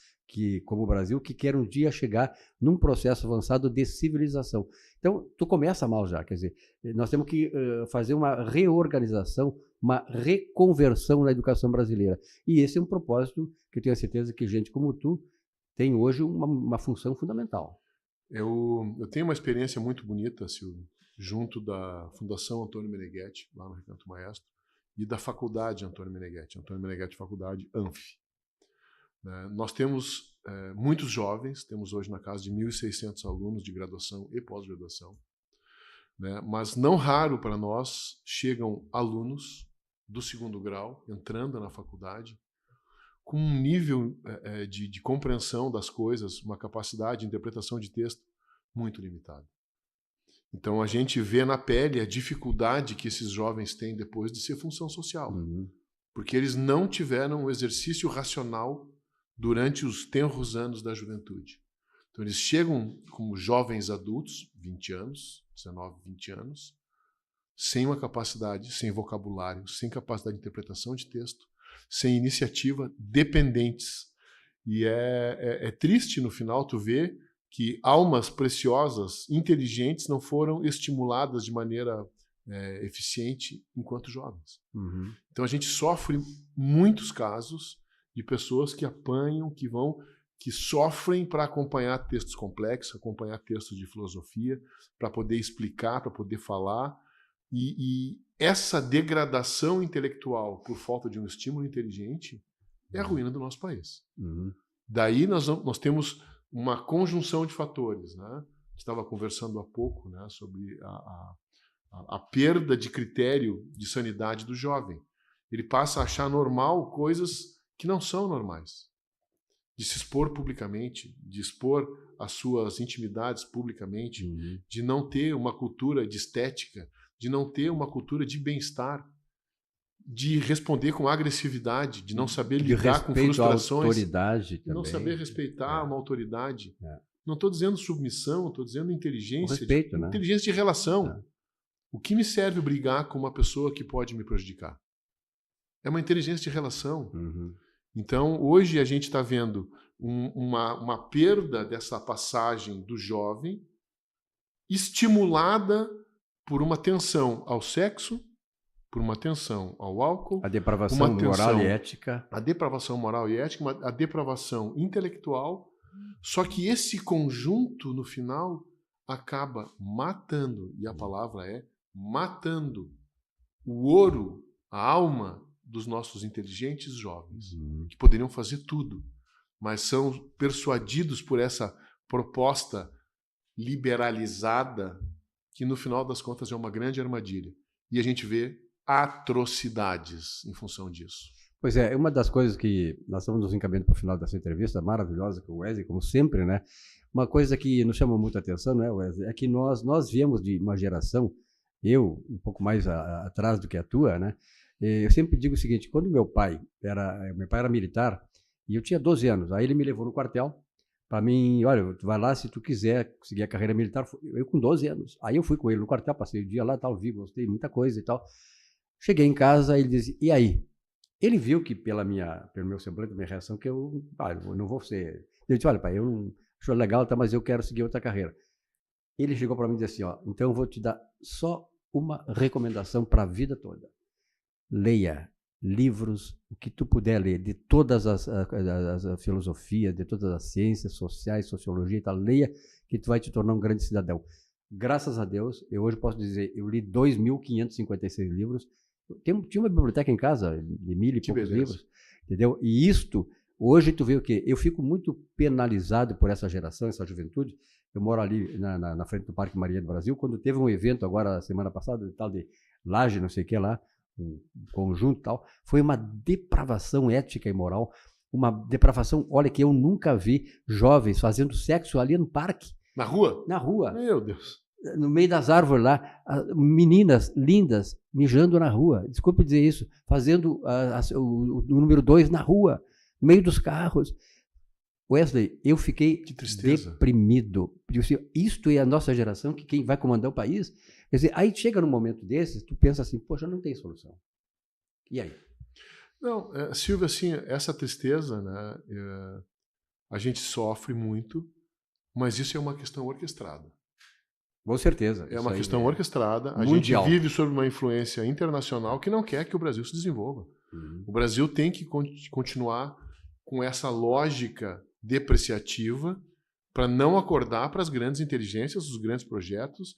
como o Brasil, que quer um dia chegar num processo avançado de civilização. Então, tu começa mal já, quer dizer, nós temos que fazer uma reorganização, uma reconversão na educação brasileira. E esse é um propósito que eu tenho certeza que gente como tu tem hoje uma função fundamental. Eu tenho uma experiência muito bonita, Silvio, junto da Fundação Antônio Meneghetti, lá no Recanto Maestro, e da Faculdade Antônio Meneghetti Faculdade, ANF. Nós temos muitos jovens, temos hoje na casa de 1.600 alunos de graduação e pós-graduação, né? Mas não raro para nós chegam alunos do segundo grau, entrando na faculdade, com um nível de compreensão das coisas, uma capacidade de interpretação de texto muito limitada. Então a gente vê na pele a dificuldade que esses jovens têm depois de ser função social. Uhum. Porque eles não tiveram um exercício racional durante os tenros anos da juventude. Então eles chegam como jovens adultos, 20 anos, 19, 20 anos, sem uma capacidade, sem vocabulário, sem capacidade de interpretação de texto, sem iniciativa, dependentes. E é triste no final tu ver que almas preciosas, inteligentes, não foram estimuladas de maneira eficiente enquanto jovens. Uhum. Então a gente sofre muitos casos de pessoas que apanham, que sofrem para acompanhar textos complexos, acompanhar textos de filosofia, para poder explicar, para poder falar. E essa degradação intelectual por falta de um estímulo inteligente é a ruína do nosso país. Uhum. Daí nós temos uma conjunção de fatores, né? Estava conversando há pouco, né, sobre a perda de critério de sanidade do jovem. Ele passa a achar normal coisas que não são normais. De se expor publicamente, de expor as suas intimidades publicamente, Uhum. de não ter uma cultura de estética, de não ter uma cultura de bem-estar, de responder com agressividade, de não saber lidar com frustrações, autoridade de não também. saber respeitar uma autoridade. É. Não estou dizendo submissão, estou dizendo inteligência, O respeito, né? inteligência de relação. É. O que me serve brigar com uma pessoa que pode me prejudicar? É uma inteligência de relação. Uhum. Então, hoje a gente está vendo uma perda dessa passagem do jovem, estimulada por uma tensão ao sexo, por uma tensão ao álcool, A depravação moral e ética. a depravação moral e ética, a depravação intelectual. Só que esse conjunto, no final, acaba matando, e a palavra é matando, o ouro, a alma dos nossos inteligentes jovens, Uhum. que poderiam fazer tudo, mas são persuadidos por essa proposta liberalizada, que no final das contas é uma grande armadilha. e a gente vê atrocidades em função disso. Pois é, uma das coisas que nós estamos nos encaminhando para o final dessa entrevista maravilhosa com o Wesley, como sempre, né? Uma coisa que nos chama muita atenção, né, Wesley, é que nós viemos de uma geração, eu um pouco mais atrás do que a tua, né? Eu sempre digo o seguinte, quando meu pai era militar e eu tinha 12 anos, aí ele me levou no quartel para mim, olha, tu vai lá se tu quiser seguir a carreira militar, eu com 12 anos. Aí eu fui com ele no quartel, passei o dia lá, tal, vi, gostei, muita coisa e tal. Cheguei em casa, ele disse, e aí? Ele viu que pelo meu semblante, minha reação, que eu não vou ser... Ele disse, olha pai, eu não acho legal, tá, mas eu quero seguir outra carreira. Ele chegou para mim e disse assim, ó, então eu vou te dar só uma recomendação para a vida toda. Leia livros, o que tu puder ler, de todas as filosofias, de todas as ciências sociais, sociologia e tal, leia que tu vai te tornar um grande cidadão. Graças a Deus, eu hoje posso dizer, eu li 2.556 livros, tinha uma biblioteca em casa de 1.000 e poucos livros, entendeu? E isto, hoje tu vê o quê? Eu fico muito penalizado por essa geração, essa juventude. Eu moro ali na frente do Parque Maria do Brasil, quando teve um evento agora, semana passada, tal de Laje, não sei o que lá, um conjunto e tal, foi uma depravação ética e moral, uma depravação, olha, que eu nunca vi jovens fazendo sexo ali no parque. Na rua? Na rua. Meu Deus. No meio das árvores lá, meninas lindas mijando na rua, desculpe dizer isso, fazendo o número 2 na rua, no meio dos carros. Wesley, eu fiquei deprimido. Isto é a nossa geração, que quem vai comandar o país. Quer dizer, aí chega num momento desses, tu pensa assim, poxa, não tem solução. E aí? Não, Silvio, assim, essa tristeza, né, a gente sofre muito, mas isso é uma questão orquestrada. Com certeza. É uma questão orquestrada. A mundial. gente vive sob uma influência internacional que não quer que o Brasil se desenvolva. O Brasil tem que continuar com essa lógica depreciativa para não acordar para as grandes inteligências, os grandes projetos,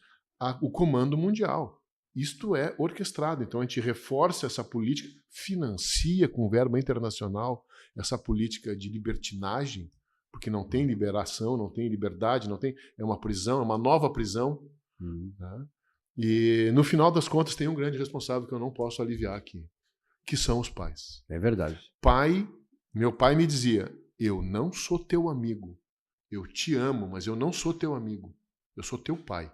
o comando mundial. Isto é orquestrado. Então a gente reforça essa política, financia com verba internacional essa política de libertinagem, porque não tem liberação, não tem liberdade, é uma prisão, é uma nova prisão. Né? E no final das contas tem um grande responsável que eu não posso aliviar aqui, que são os pais. É verdade. Meu pai me dizia, eu não sou teu amigo, eu te amo, mas eu não sou teu amigo, eu sou teu pai.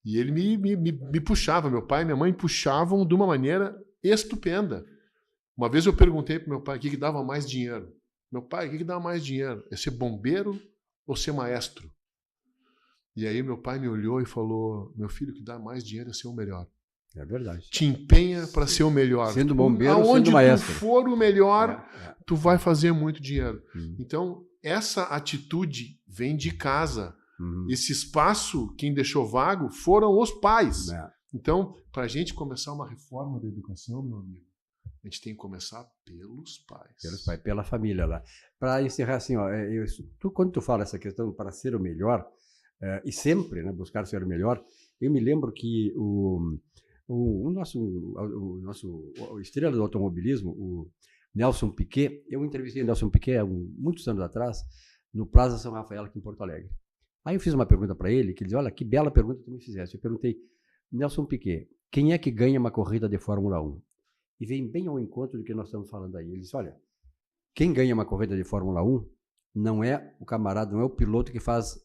E ele me puxava, meu pai e minha mãe puxavam de uma maneira estupenda. Uma vez eu perguntei para meu pai o que dava mais dinheiro. Meu pai, o que dá mais dinheiro? É ser bombeiro ou ser maestro? E aí meu pai me olhou e falou, meu filho, o que dá mais dinheiro é ser o melhor. É verdade. Te empenha para ser o melhor. Sendo bombeiro ou sendo maestro. Aonde tu for o melhor, tu vai fazer muito dinheiro. Então, essa atitude vem de casa. Esse espaço, quem deixou vago, foram os pais. Então, para a gente começar uma reforma da educação, meu amigo, a gente tem que começar pelos pais. Pelos pais, pela família lá. Para encerrar assim, ó, quando tu fala essa questão para ser o melhor, e sempre, né, buscar ser o melhor, eu me lembro que o nosso estrela do automobilismo, o Nelson Piquet, eu entrevistei o Nelson Piquet há muitos anos atrás, no Plaza São Rafael, aqui em Porto Alegre. Aí eu fiz uma pergunta para ele, que ele disse, olha, que bela pergunta tu me fizeste. Eu perguntei, Nelson Piquet, quem é que ganha uma corrida de Fórmula 1? E vem bem ao encontro do que nós estamos falando aí. Ele disse, olha, quem ganha uma corrida de Fórmula 1 não é o camarada, não é o piloto que faz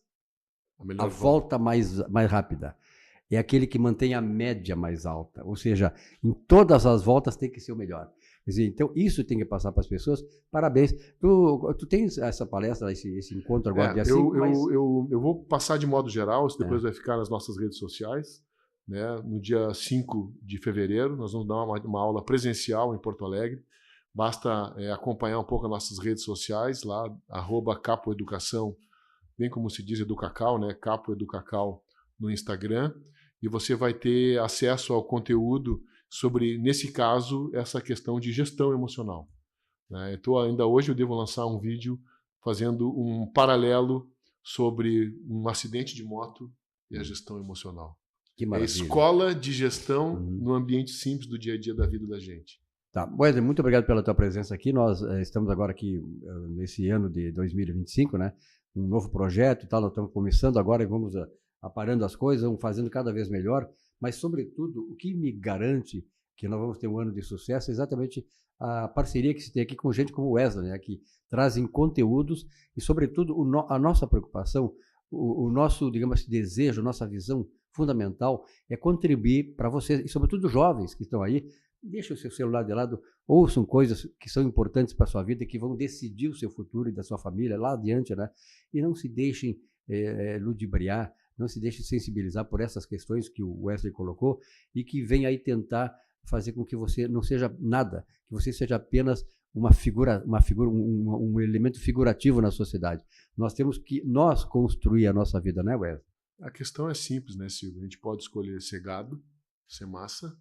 a volta mais rápida. É aquele que mantém a média mais alta. Ou seja, em todas as voltas tem que ser o melhor. Quer dizer, então, isso tem que passar para as pessoas. Parabéns. Tu tens essa palestra, esse encontro agora dia 5, eu vou passar de modo geral, isso depois vai ficar nas nossas redes sociais. Né? No dia 5 de fevereiro, nós vamos dar uma aula presencial em Porto Alegre. Basta acompanhar um pouco as nossas redes sociais, lá, @capoeducação, bem como se diz Educacau, né? Capo Educacau no Instagram. E você vai ter acesso ao conteúdo sobre, nesse caso, essa questão de gestão emocional. Né? Ainda hoje eu devo lançar um vídeo fazendo um paralelo sobre um acidente de moto e a gestão emocional. Que maravilha. É escola de gestão no ambiente simples do dia a dia da vida da gente. Tá. Wesley, muito obrigado pela tua presença aqui. Nós estamos agora aqui nesse ano de 2025, né? Um novo projeto e tal. Nós estamos começando agora e vamos aparando as coisas, vão fazendo cada vez melhor, mas, sobretudo, o que me garante que nós vamos ter um ano de sucesso é exatamente a parceria que se tem aqui com gente como o Wesley, né, que trazem conteúdos e, sobretudo, a nossa preocupação, o nosso, digamos assim, desejo, a nossa visão fundamental é contribuir para vocês, e sobretudo os jovens que estão aí, deixem o seu celular de lado, ouçam coisas que são importantes para a sua vida, que vão decidir o seu futuro e da sua família lá adiante, né? E não se deixem ludibriar, não se deixem sensibilizar por essas questões que o Wesley colocou e que vem aí tentar fazer com que você não seja nada, que você seja apenas um elemento figurativo na sociedade. Nós temos que construir a nossa vida, né, Wesley? A questão é simples, né, Silvio? A gente pode escolher ser gado, ser massa,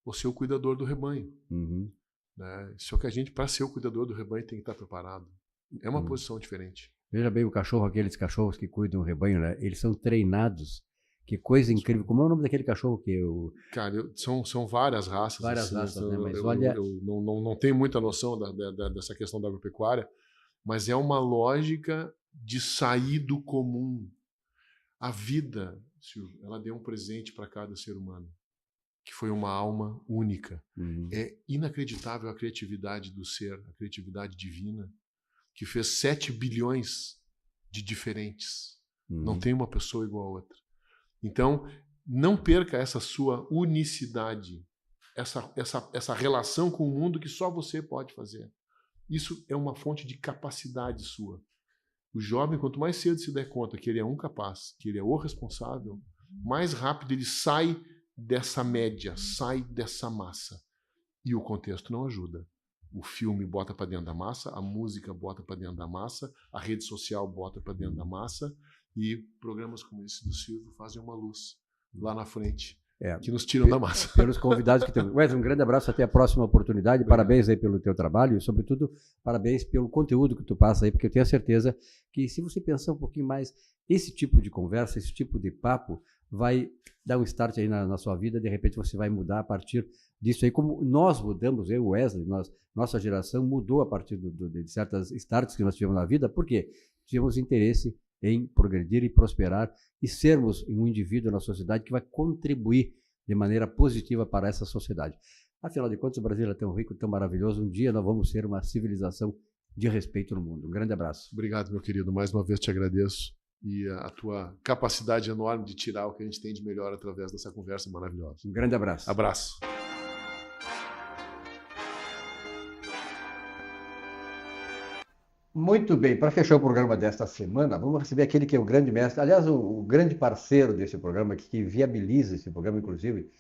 ou ser o cuidador do rebanho. Uhum. Né? Só que a gente, para ser o cuidador do rebanho, tem que estar preparado. É uma posição diferente. Veja bem o cachorro, aqueles cachorros que cuidam do rebanho, né? Eles são treinados. Que coisa incrível. Como é o nome daquele cachorro que eu... Cara, são várias raças. Várias assim, raças, né? Mas eu não tenho muita noção dessa questão da agropecuária, mas é uma lógica de sair do comum. A vida, Silvio, ela deu um presente para cada ser humano, que foi uma alma única. Uhum. É inacreditável a criatividade do ser, a criatividade divina, que fez 7 bilhões de diferentes. Uhum. Não tem uma pessoa igual a outra. Então, não perca essa sua unicidade, essa relação com o mundo que só você pode fazer. Isso é uma fonte de capacidade sua. O jovem, quanto mais cedo se der conta que ele é um capaz, que ele é o responsável, mais rápido ele sai dessa média, sai dessa massa. E o contexto não ajuda. O filme bota para dentro da massa, a música bota para dentro da massa, a rede social bota para dentro da massa, e programas como esse do Silvio fazem uma luz lá na frente, que nos tiram da massa. Pelos convidados que temos. Wesley, um grande abraço, até a próxima oportunidade. Obrigado. Parabéns aí pelo teu trabalho e, sobretudo, parabéns pelo conteúdo que tu passa aí, porque eu tenho a certeza que, se você pensar um pouquinho mais, esse tipo de conversa, esse tipo de papo, vai dar um start aí na sua vida, de repente você vai mudar a partir disso aí, como nós mudamos, eu e o Wesley, nossa geração mudou a partir de certas starts que nós tivemos na vida, porque tivemos interesse em progredir e prosperar e sermos um indivíduo na sociedade que vai contribuir de maneira positiva para essa sociedade. Afinal de contas, o Brasil é tão rico, tão maravilhoso, um dia nós vamos ser uma civilização de respeito no mundo. Um grande abraço. Obrigado, meu querido. Mais uma vez te agradeço e a tua capacidade enorme de tirar o que a gente tem de melhor através dessa conversa maravilhosa. Um grande abraço. Abraço. Muito bem, para fechar o programa desta semana, vamos receber aquele que é o grande mestre, aliás, o grande parceiro desse programa, que viabiliza esse programa, inclusive,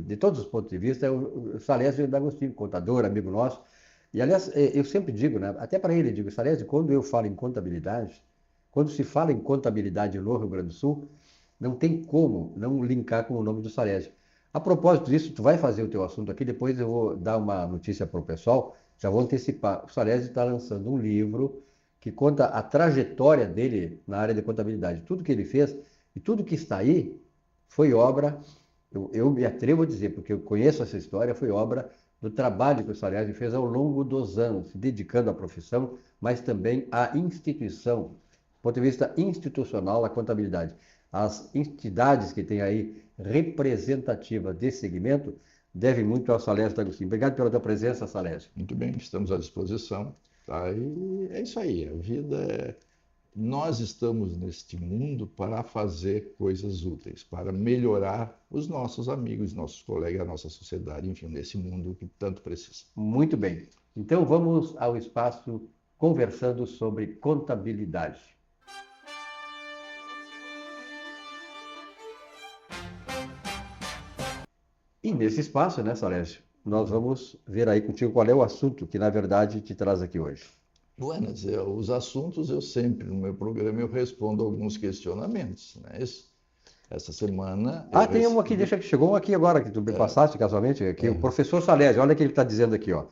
de todos os pontos de vista, é o Salésio D'Agostino, contador, amigo nosso. E, aliás, eu sempre digo, né, até para ele, digo, Salésio, quando eu falo em contabilidade, quando se fala em contabilidade no Rio Grande do Sul, não tem como não linkar com o nome do Salésio. A propósito disso, tu vai fazer o teu assunto aqui, depois eu vou dar uma notícia para o pessoal. Já vou antecipar, o Salésio está lançando um livro que conta a trajetória dele na área de contabilidade. Tudo que ele fez e tudo que está aí foi obra, eu me atrevo a dizer, porque eu conheço essa história, foi obra do trabalho que o Salésio fez ao longo dos anos, se dedicando à profissão, mas também à instituição, do ponto de vista institucional, a contabilidade. As entidades que têm aí representativas desse segmento deve muito ao Salésio D'Agostino. Obrigado pela tua presença, Salésio. Muito bem, estamos à disposição. Tá? E é isso aí, a vida é... Nós estamos neste mundo para fazer coisas úteis, para melhorar os nossos amigos, nossos colegas, a nossa sociedade, enfim, nesse mundo que tanto precisa. Muito bem. Então vamos ao espaço conversando sobre contabilidade. E nesse espaço, né, Salésio, nós vamos ver aí contigo qual é o assunto que, na verdade, te traz aqui hoje. Buenas, os assuntos eu sempre, no meu programa, eu respondo alguns questionamentos, né? Essa semana... Tem um aqui, deixa que chegou um aqui agora, que tu me passaste casualmente, aqui, o professor Salésio, olha o que ele está dizendo aqui, ó.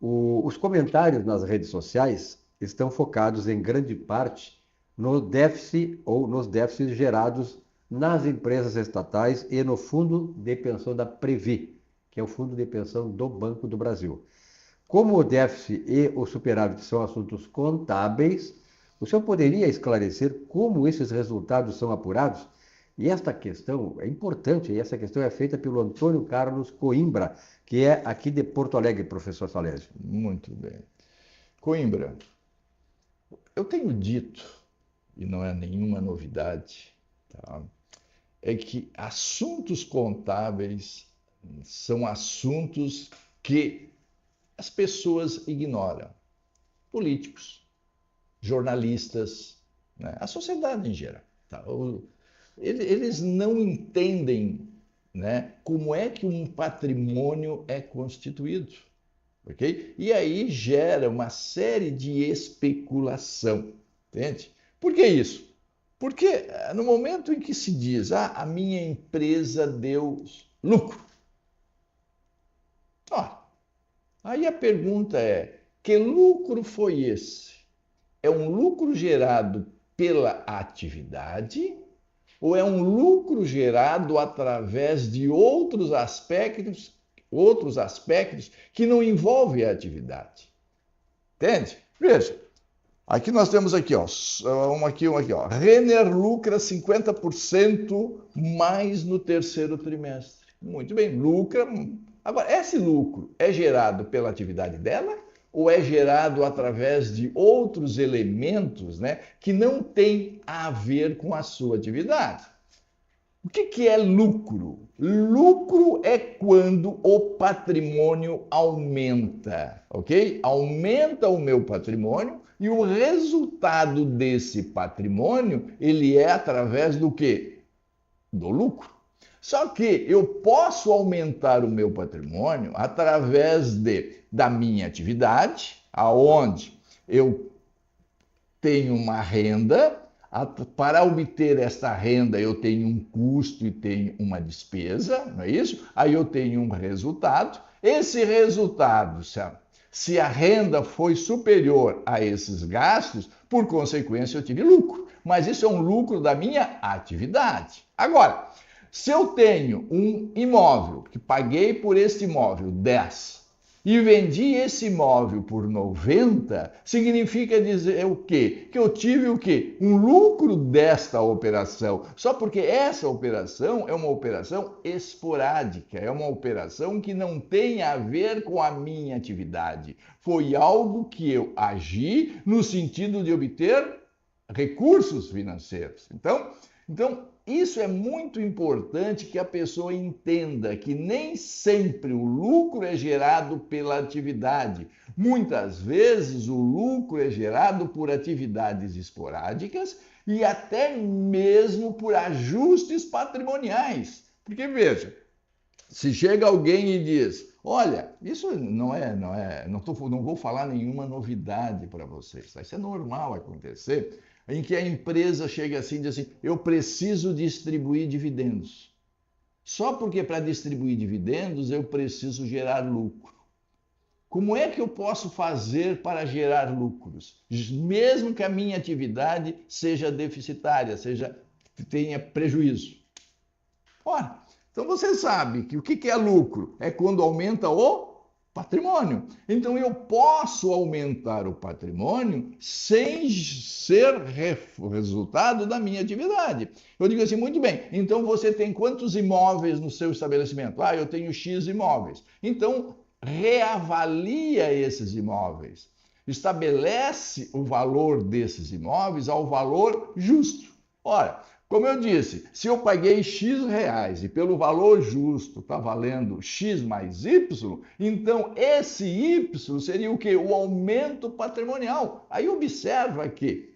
Os comentários nas redes sociais estão focados em grande parte no déficit ou nos déficits gerados nas empresas estatais e no fundo de pensão da Previ, que é o fundo de pensão do Banco do Brasil. Como o déficit e o superávit são assuntos contábeis, O senhor poderia esclarecer como esses resultados são apurados? E esta questão é importante, e essa questão é feita pelo Antônio Carlos Coimbra, que é aqui de Porto Alegre, professor Salésio. Muito bem. Coimbra, eu tenho dito, e não é nenhuma novidade, tá? É que assuntos contábeis são assuntos que as pessoas ignoram. Políticos, jornalistas, né? A sociedade em geral. Tá? Eles não entendem, né, como é que um patrimônio é constituído. Okay? E aí gera uma série de especulação. Entende? Por que isso? Porque no momento em que se diz, a minha empresa deu lucro. Aí a pergunta é, que lucro foi esse? É um lucro gerado pela atividade ou é um lucro gerado através de outros aspectos que não envolvem a atividade? Entende? Veja. Aqui nós temos aqui, ó, ó. Renner lucra 50% mais no terceiro trimestre. Muito bem, lucra. Agora, esse lucro é gerado pela atividade dela ou é gerado através de outros elementos, né, que não têm a ver com a sua atividade? O que é lucro? Lucro é quando o patrimônio aumenta, ok? Aumenta o meu patrimônio e o resultado desse patrimônio, ele é através do quê? Do lucro. Só que eu posso aumentar o meu patrimônio através da minha atividade, aonde eu tenho uma renda. Para obter esta renda, eu tenho um custo e tenho uma despesa, não é isso? Aí eu tenho um resultado. Esse resultado, se a renda foi superior a esses gastos, por consequência, eu tive lucro. Mas isso é um lucro da minha atividade. Agora, se eu tenho um imóvel, que paguei por esse imóvel 10, e vendi esse imóvel por 90, significa dizer o quê? Que eu tive o quê? Um lucro desta operação. Só porque essa operação é uma operação esporádica, é uma operação que não tem a ver com a minha atividade. Foi algo que eu agi no sentido de obter recursos financeiros. Então, isso é muito importante que a pessoa entenda que nem sempre o lucro é gerado pela atividade. Muitas vezes o lucro é gerado por atividades esporádicas e até mesmo por ajustes patrimoniais. Porque veja, se chega alguém e diz, olha, isso não vou falar nenhuma novidade para vocês, isso é normal acontecer, em que a empresa chega assim e diz assim, eu preciso distribuir dividendos. Só porque para distribuir dividendos eu preciso gerar lucro. Como é que eu posso fazer para gerar lucros? Mesmo que a minha atividade seja deficitária, tenha prejuízo. Ora, então você sabe que o que é lucro? É quando aumenta o patrimônio. Então eu posso aumentar o patrimônio sem ser resultado da minha atividade. Eu digo assim, muito bem, então você tem quantos imóveis no seu estabelecimento? Eu tenho X imóveis. Então reavalia esses imóveis. Estabelece o valor desses imóveis ao valor justo. Ora, como eu disse, se eu paguei X reais e pelo valor justo está valendo X mais Y, então esse Y seria o quê? O aumento patrimonial. Aí observa que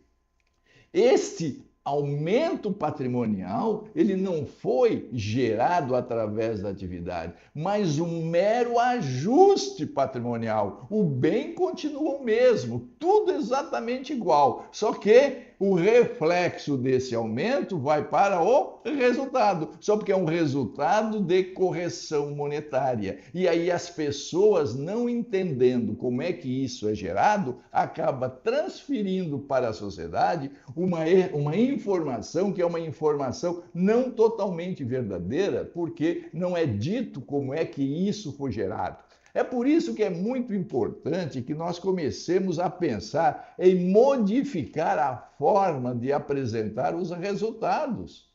este aumento patrimonial, ele não foi gerado através da atividade, mas um mero ajuste patrimonial. O bem continua o mesmo, tudo exatamente igual, só que o reflexo desse aumento vai para o resultado, só porque é um resultado de correção monetária. E aí as pessoas, não entendendo como é que isso é gerado, acaba transferindo para a sociedade uma informação que é uma informação não totalmente verdadeira, porque não é dito como é que isso foi gerado. É por isso que é muito importante que nós comecemos a pensar em modificar a forma de apresentar os resultados.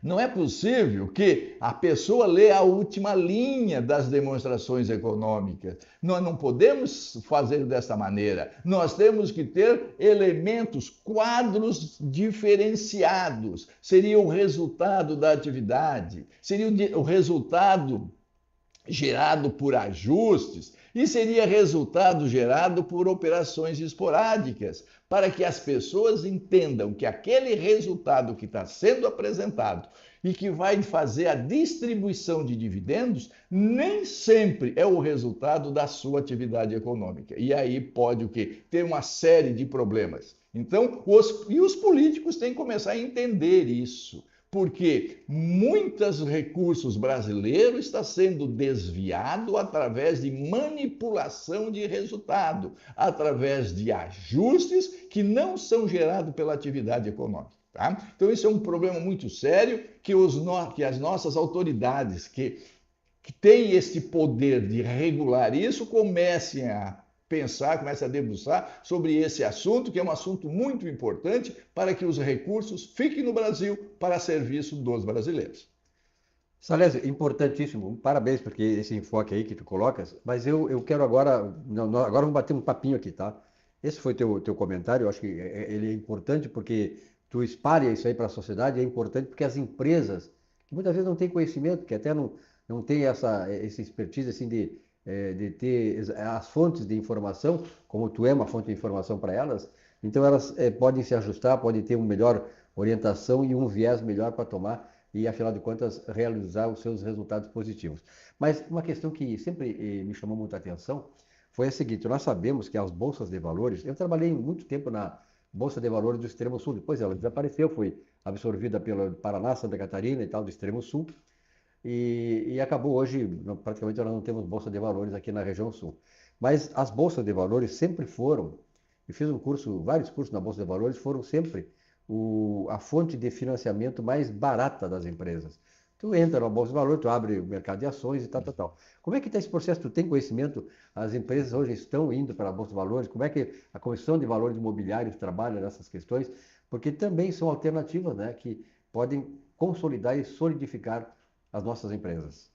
Não é possível que a pessoa lê a última linha das demonstrações econômicas. Nós não podemos fazer dessa maneira. Nós temos que ter elementos, quadros diferenciados. Seria o resultado da atividade, seria o resultado gerado por ajustes e seria resultado gerado por operações esporádicas, para que as pessoas entendam que aquele resultado que está sendo apresentado e que vai fazer a distribuição de dividendos nem sempre é o resultado da sua atividade econômica. E aí pode o quê? Ter uma série de problemas. Então, os políticos têm que começar a entender isso, porque muitos recursos brasileiros estão sendo desviados através de manipulação de resultado, através de ajustes que não são gerados pela atividade econômica. Tá? Então, isso é um problema muito sério que as nossas autoridades que têm esse poder de regular isso comecem a pensar, comece a debruçar sobre esse assunto, que é um assunto muito importante para que os recursos fiquem no Brasil para serviço dos brasileiros. Salésio, importantíssimo, parabéns porque esse enfoque aí que tu colocas, mas eu quero agora, agora vamos bater um papinho aqui, tá? Esse foi teu comentário, eu acho que ele é importante porque tu espalha isso aí para a sociedade, é importante porque as empresas, que muitas vezes não têm conhecimento, que até não tem essa expertise assim de ter as fontes de informação, como tu é uma fonte de informação para elas, então elas podem se ajustar, podem ter uma melhor orientação e um viés melhor para tomar e, afinal de contas, realizar os seus resultados positivos. Mas uma questão que sempre me chamou muita atenção foi a seguinte: nós sabemos que as bolsas de valores, eu trabalhei muito tempo na Bolsa de Valores do Extremo Sul, depois ela desapareceu, foi absorvida pelo Paraná, Santa Catarina e tal, do Extremo Sul, e acabou hoje, praticamente nós não temos Bolsa de Valores aqui na região Sul. Mas as bolsas de valores sempre foram, eu fiz vários cursos na Bolsa de Valores, foram sempre a fonte de financiamento mais barata das empresas. Tu entra na Bolsa de Valores, tu abre o mercado de ações e tal. Como é que está esse processo? Tu tem conhecimento? As empresas hoje estão indo para a Bolsa de Valores? Como é que a Comissão de Valores Imobiliários trabalha nessas questões? Porque também são alternativas, né, que podem consolidar e solidificar as nossas empresas.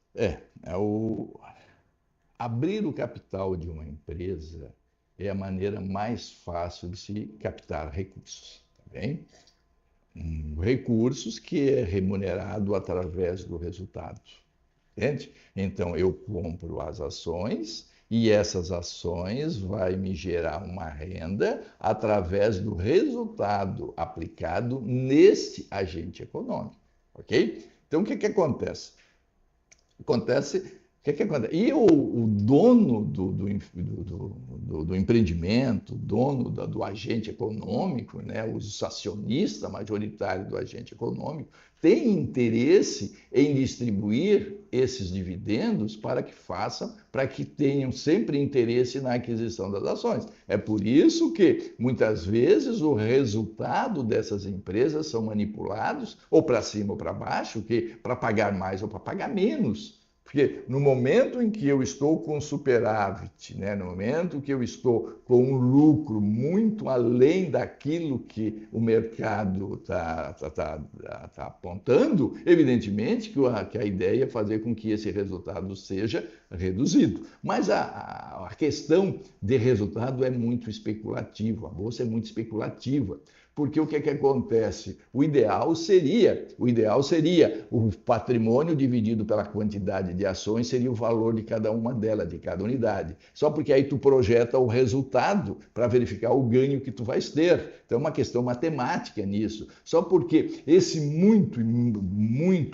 Abrir o capital de uma empresa é a maneira mais fácil de se captar recursos, tá bem? Recursos que é remunerado através do resultado, entende? Então, eu compro as ações e essas ações vai me gerar uma renda através do resultado aplicado neste agente econômico, ok? Então, o que acontece? E o dono do empreendimento, o dono do agente econômico, né, os acionistas majoritários do agente econômico, tem interesse em distribuir esses dividendos para que tenham sempre interesse na aquisição das ações. É por isso que, muitas vezes, o resultado dessas empresas são manipulados ou para cima ou para baixo, para pagar mais ou para pagar menos. Porque no momento em que eu estou com superávit, né, no momento que eu estou com um lucro muito além daquilo que o mercado está apontando, evidentemente que a ideia é fazer com que esse resultado seja reduzido. Mas a questão de resultado é muito especulativa, a bolsa é muito especulativa. Porque o que acontece? O ideal seria o patrimônio dividido pela quantidade de ações, seria o valor de cada uma delas, de cada unidade. Só porque aí tu projeta o resultado para verificar o ganho que tu vais ter. Então é uma questão matemática nisso. Só porque esse muito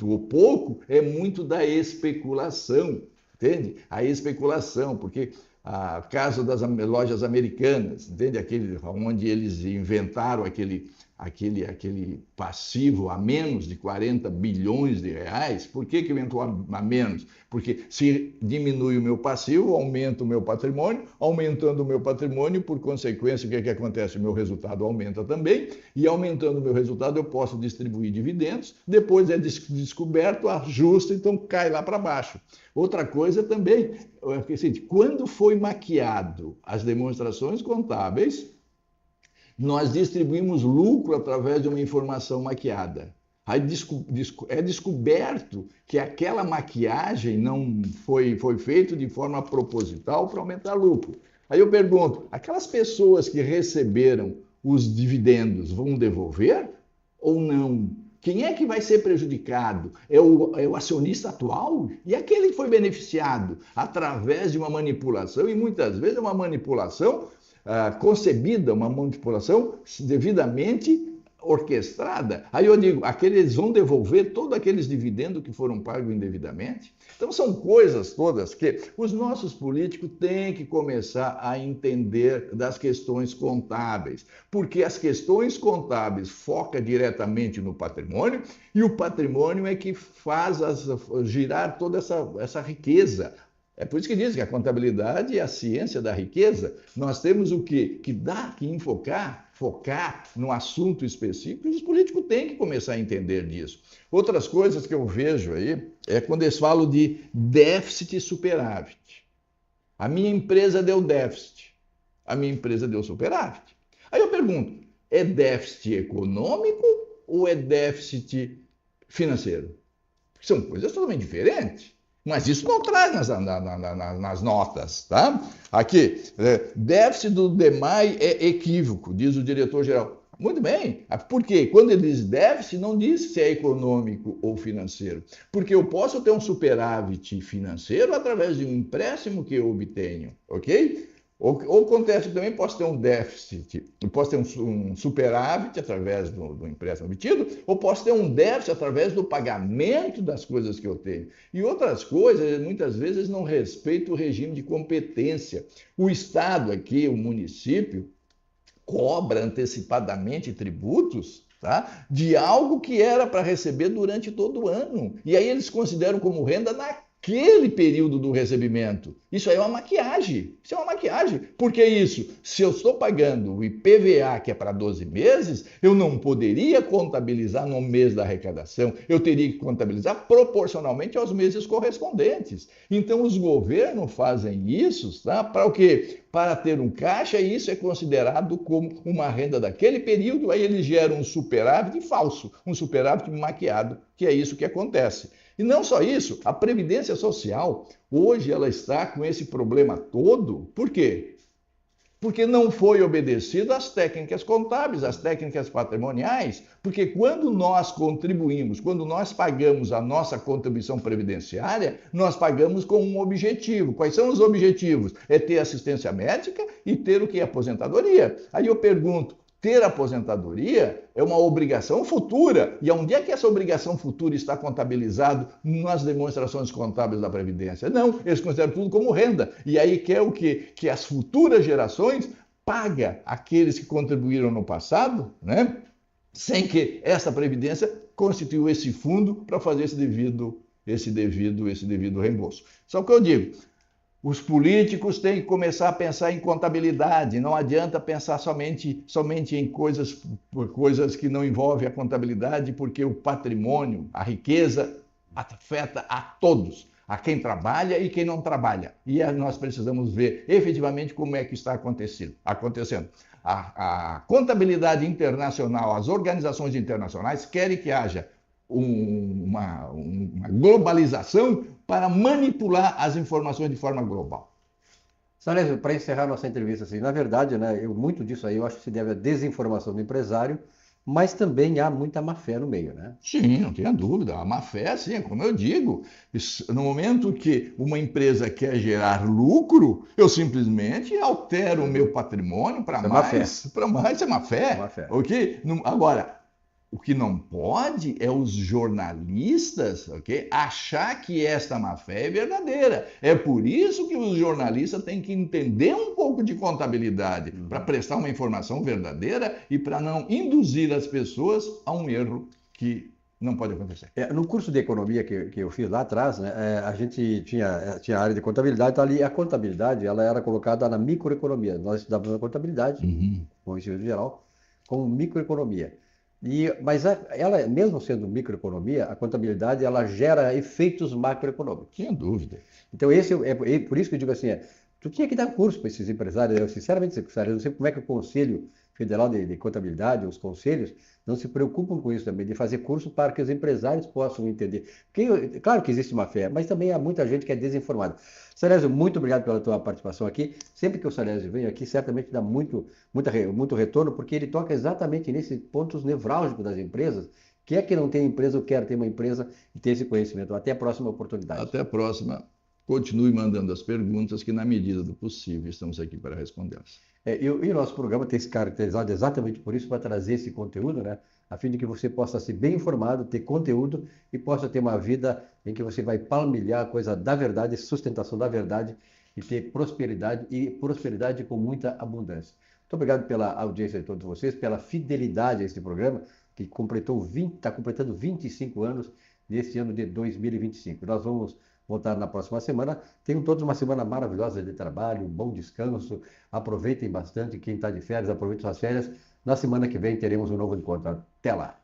ou pouco é muito da especulação, entende? A especulação, porque caso das lojas americanas, entende? Onde eles inventaram aquele aquele passivo a menos de 40 bilhões de reais. Por que aumentou a menos? Porque se diminui o meu passivo, aumenta o meu patrimônio, aumentando o meu patrimônio, por consequência, o que acontece? O meu resultado aumenta também, e aumentando o meu resultado eu posso distribuir dividendos, depois é descoberto, ajusta, então cai lá para baixo. Outra coisa também, quando foi maquiado as demonstrações contábeis, nós distribuímos lucro através de uma informação maquiada. Aí é descoberto que aquela maquiagem não foi feita de forma proposital para aumentar lucro. Aí eu pergunto, aquelas pessoas que receberam os dividendos vão devolver ou não? Quem é que vai ser prejudicado? É o acionista atual? E aquele que foi beneficiado através de uma manipulação, e muitas vezes é uma manipulação concebida, uma manipulação devidamente orquestrada. Aí eu digo, aqueles vão devolver todos aqueles dividendos que foram pagos indevidamente? Então são coisas todas que os nossos políticos têm que começar a entender das questões contábeis, porque as questões contábeis focam diretamente no patrimônio, e o patrimônio é que faz girar toda essa riqueza. É por isso que dizem que a contabilidade é a ciência da riqueza. Nós temos o quê? Que focar no assunto específico, e os políticos têm que começar a entender disso. Outras coisas que eu vejo aí é quando eles falam de déficit e superávit. A minha empresa deu déficit, a minha empresa deu superávit. Aí eu pergunto, é déficit econômico ou é déficit financeiro? Porque são coisas totalmente diferentes. Mas isso não traz nas notas, tá? Aqui, déficit do DEMAI é equívoco, diz o diretor-geral. Muito bem, por quê? Quando ele diz déficit, não diz se é econômico ou financeiro. Porque eu posso ter um superávit financeiro através de um empréstimo que eu obtenho, ok? Ou acontece que também posso ter um déficit, posso ter um superávit através do empréstimo obtido, ou posso ter um déficit através do pagamento das coisas que eu tenho. E outras coisas, muitas vezes, não respeitam o regime de competência. O Estado aqui, o município, cobra antecipadamente tributos, tá? De algo que era para receber durante todo o ano. E aí eles consideram como renda naquele período do recebimento. Isso aí é uma maquiagem. Isso é uma maquiagem. Por que isso? Se eu estou pagando o IPVA, que é para 12 meses, eu não poderia contabilizar no mês da arrecadação. Eu teria que contabilizar proporcionalmente aos meses correspondentes. Então, os governos fazem isso, tá? Para o quê? Para ter um caixa, e isso é considerado como uma renda daquele período. Aí eles geram um superávit falso, um superávit maquiado, que é isso que acontece. E não só isso, a Previdência Social, hoje ela está com esse problema todo. Por quê? Porque não foi obedecido às técnicas contábeis, às técnicas patrimoniais. Porque quando nós contribuímos, quando nós pagamos a nossa contribuição previdenciária, nós pagamos com um objetivo. Quais são os objetivos? É ter assistência médica e ter o que? Aposentadoria. Aí eu pergunto, ter aposentadoria é uma obrigação futura. E onde é que essa obrigação futura está contabilizado nas demonstrações contábeis da Previdência? Não, eles consideram tudo como renda. E aí quer o quê? Que as futuras gerações paguem aqueles que contribuíram no passado, né? Sem que essa Previdência constitua esse fundo para fazer esse devido reembolso. Só que eu digo, os políticos têm que começar a pensar em contabilidade. Não adianta pensar somente em coisas que não envolvem a contabilidade, porque o patrimônio, a riqueza, afeta a todos, a quem trabalha e quem não trabalha. E nós precisamos ver efetivamente como é que está acontecendo. A contabilidade internacional, as organizações internacionais querem que haja uma globalização para manipular as informações de forma global. Salésio, para encerrar nossa entrevista, assim, na verdade, né, muito disso aí eu acho que se deve à desinformação do empresário, mas também há muita má-fé no meio, né? Sim, não tenha dúvida. A má-fé, sim, como eu digo, no momento que uma empresa quer gerar lucro, eu simplesmente altero o meu patrimônio para mais. Para mais é má-fé. Má-fé. Ok? Agora, O que não pode é os jornalistas, ok, achar que esta má-fé é verdadeira. É por isso que os jornalistas têm que entender um pouco de contabilidade para prestar uma informação verdadeira e para não induzir as pessoas a um erro que não pode acontecer. No curso de economia que eu fiz lá atrás, né, a gente tinha a área de contabilidade, então ali a contabilidade ela era colocada na microeconomia. Nós estudávamos a contabilidade, com o ensino geral, como microeconomia. Mas ela, mesmo sendo microeconomia, a contabilidade ela gera efeitos macroeconômicos. Sem dúvida. Então, por isso que eu digo assim, tu tinha que dar curso para esses empresários. Eu, sinceramente, eu não sei como é que o Conselho Federal de Contabilidade, os conselhos, não se preocupam com isso também, de fazer curso para que os empresários possam entender. Porque, claro que existe má fé, mas também há muita gente que é desinformada. Salésio, muito obrigado pela tua participação aqui. Sempre que o Salésio vem aqui, certamente dá muito retorno, porque ele toca exatamente nesses pontos nevrálgicos das empresas. Quem é que não tem empresa ou quer ter uma empresa e ter esse conhecimento? Até a próxima oportunidade. Até a próxima. Continue mandando as perguntas que, na medida do possível, estamos aqui para respondê-las. E o nosso programa tem se caracterizado exatamente por isso, para trazer esse conteúdo, né? A fim de que você possa ser bem informado, ter conteúdo e possa ter uma vida em que você vai palmilhar a coisa da verdade, sustentação da verdade e ter prosperidade com muita abundância. Muito obrigado pela audiência de todos vocês, pela fidelidade a este programa, que está completando 25 anos neste ano de 2025. Nós vamos voltar na próxima semana. Tenham todos uma semana maravilhosa de trabalho, um bom descanso. Aproveitem bastante. Quem está de férias, aproveite suas férias. Na semana que vem teremos um novo encontro. Até lá!